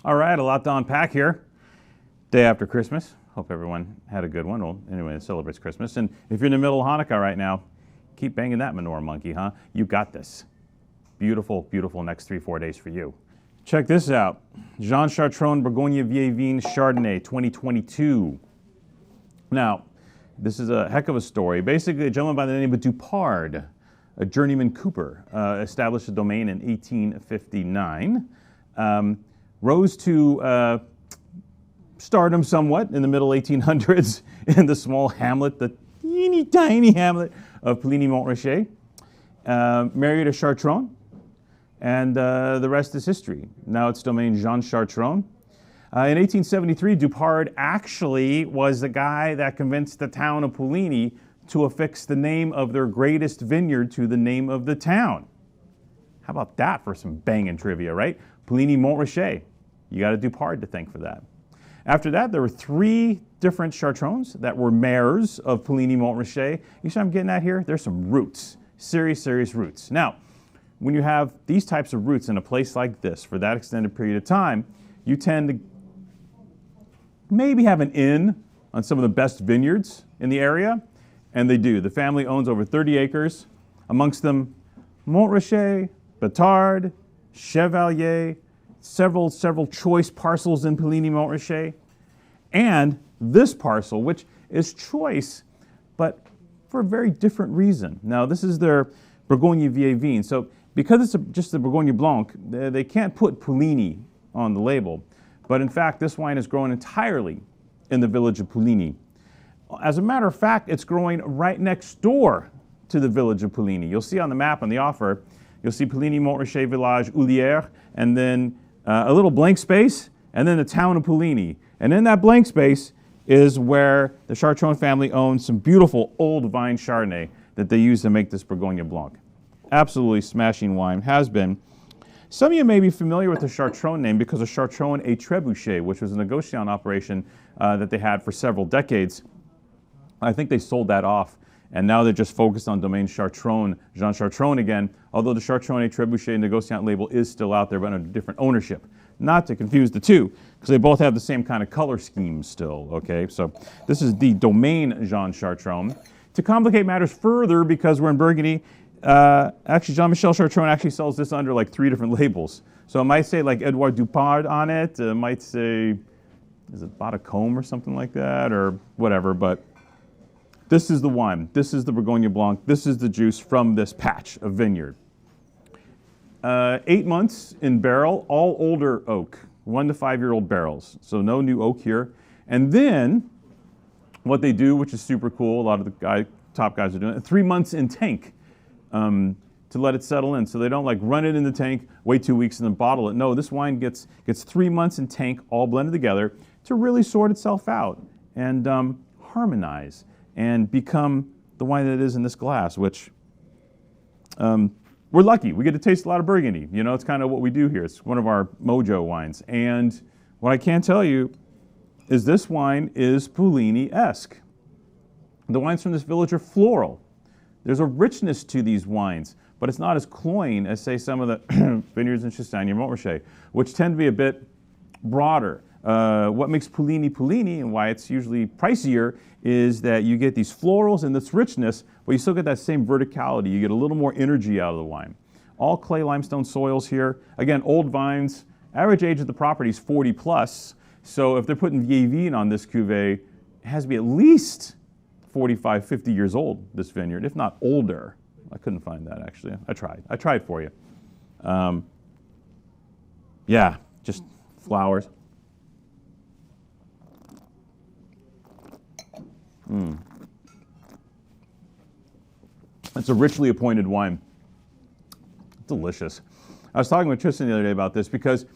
All right, a lot to unpack here. Day after Christmas. Hope everyone had a good one. Well, anyway, it celebrates Christmas. And if you're in the middle of Hanukkah right now, keep banging that manure monkey, huh? You got this. Beautiful, beautiful next 3-4 days for you. Check this out. Jean Chartron Bourgogne Vieilles Chardonnay 2022. Now, this is a heck of a story. Basically, a gentleman by the name of Dupard, a journeyman cooper, established a domain in 1859. Rose to stardom somewhat in the middle 1800s in the small hamlet, the teeny tiny hamlet of Poligny-Montrachet. Married a Chartron, and the rest is history. Now it's domain Jean Chartron. In 1873, Dupard actually was the guy that convinced the town of Poligny to affix the name of their greatest vineyard to the name of the town. How about that for some banging trivia, right? Poligny-Montrachet. You got a Dupard to thank for that. After that, there were 3 different Chartrons that were mayors of Poligny-Montrachet. You see what I'm getting at here? There's some roots, serious roots. Now, when you have these types of roots in a place like this for that extended period of time, you tend to maybe have an in on some of the best vineyards in the area, and they do. The family owns over 30 acres, amongst them Montrachet, Betard, Chevalier, several choice parcels in Poligny-Montrachet, and this parcel, which is choice, but for a very different reason. Now, this is their Bourgogne Vieilles. So because it's just the Bourgogne Blanc, they can't put Poligny on the label. But in fact, this wine is grown entirely in the village of Poligny. As a matter of fact, it's growing right next door to the village of Poligny. You'll see on the map on the offer, you'll see Poligny-Montrachet Village Houlières, and then a little blank space, and then the town of Poligny. And in that blank space is where the Chartron family owns some beautiful old vine Chardonnay that they use to make this Bourgogne Blanc. Absolutely smashing wine, has been. Some of you may be familiar with the Chartron name because of Chartron et Trebuchet, which was a negociant operation that they had for several decades. I think they sold that off, and now they're just focused on domain Chartron, Jean Chartron again, although the Chartron et Trebuchet negociant label is still out there, but under different ownership. Not to confuse the two, because they both have the same kind of color scheme still, okay? So this is the domain Jean Chartron. To complicate matters further, because we're in Burgundy, actually Jean-Michel Chartron actually sells this under like 3 different labels. So it might say like Edouard Dupard on it, it might say, is it Batacombe or something like that, or whatever, but this is the wine. This is the Bourgogne Blanc. This is the juice from this patch of vineyard. 8 months in barrel, all older oak, 1 to 5-year-old barrels. So no new oak here. And then what they do, which is super cool, a lot of the top guys are doing it, 3 months in tank to let it settle in. So they don't like run it in the tank, wait 2 weeks and then bottle it. No, this wine gets 3 months in tank, all blended together to really sort itself out and harmonize and become the wine that it is in this glass, which we're lucky. We get to taste a lot of Burgundy. You know, it's kind of what we do here. It's one of our mojo wines. And what I can tell you is this wine is Poligny-esque. The wines from this village are floral. There's a richness to these wines, but it's not as cloying as, say, some of the vineyards in Chastagne and Montrachet, which tend to be a bit broader. What makes Poligny and why it's usually pricier is that you get these florals and this richness, but you still get that same verticality. You get a little more energy out of the wine. All clay limestone soils here. Again, old vines. Average age of the property is 40 plus. So if they're putting Vieilles on this cuvee, it has to be at least 45, 50 years old, this vineyard, if not older. I couldn't find that actually. I tried for you. Yeah, just flowers. It's a richly appointed wine. Delicious. I was talking with Tristan the other day about this because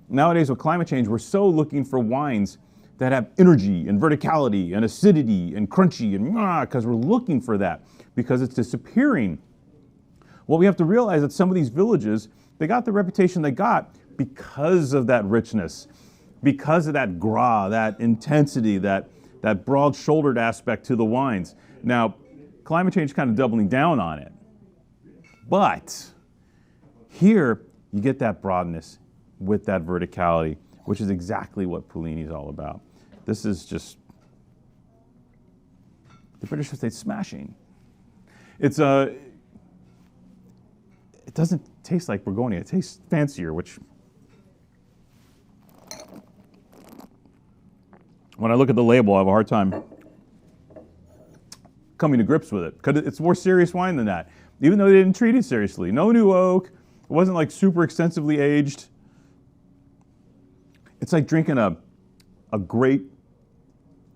nowadays with climate change, we're so looking for wines that have energy and verticality and acidity and crunchy and because we're looking for that because it's disappearing. Well, we have to realize that some of these villages, they got the reputation they got because of that richness, because of that gras, that intensity, that broad-shouldered aspect to the wines. Now, climate change is kind of doubling down on it. But here, you get that broadness with that verticality, which is exactly what Pullini's all about. This is just, the British would say smashing. It doesn't taste like Bourgogne, it tastes fancier, which, when I look at the label, I have a hard time coming to grips with it, because it's more serious wine than that. Even though they didn't treat it seriously. No new oak, it wasn't like super extensively aged. It's like drinking a great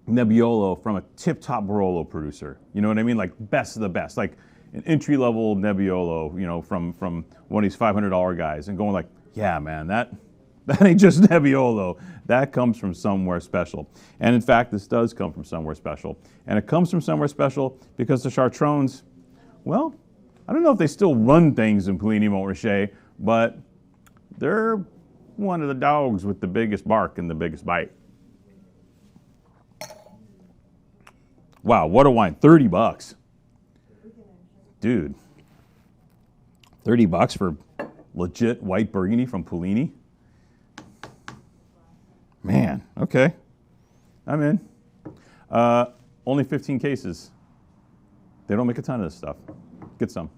Nebbiolo from a tip-top Barolo producer. You know what I mean? Like best of the best, like an entry-level Nebbiolo, you know, from one of these $500 guys, and going like, yeah, man, that ain't just Nebbiolo. That comes from somewhere special. And in fact, this does come from somewhere special. And it comes from somewhere special because the Chartrons, well, I don't know if they still run things in Puligny-Montrachet, but they're one of the dogs with the biggest bark and the biggest bite. Wow, what a wine. $30. Dude. $30 for legit white Burgundy from Puligny? Man, okay. I'm in. Only 15 cases. They don't make a ton of this stuff. Get some.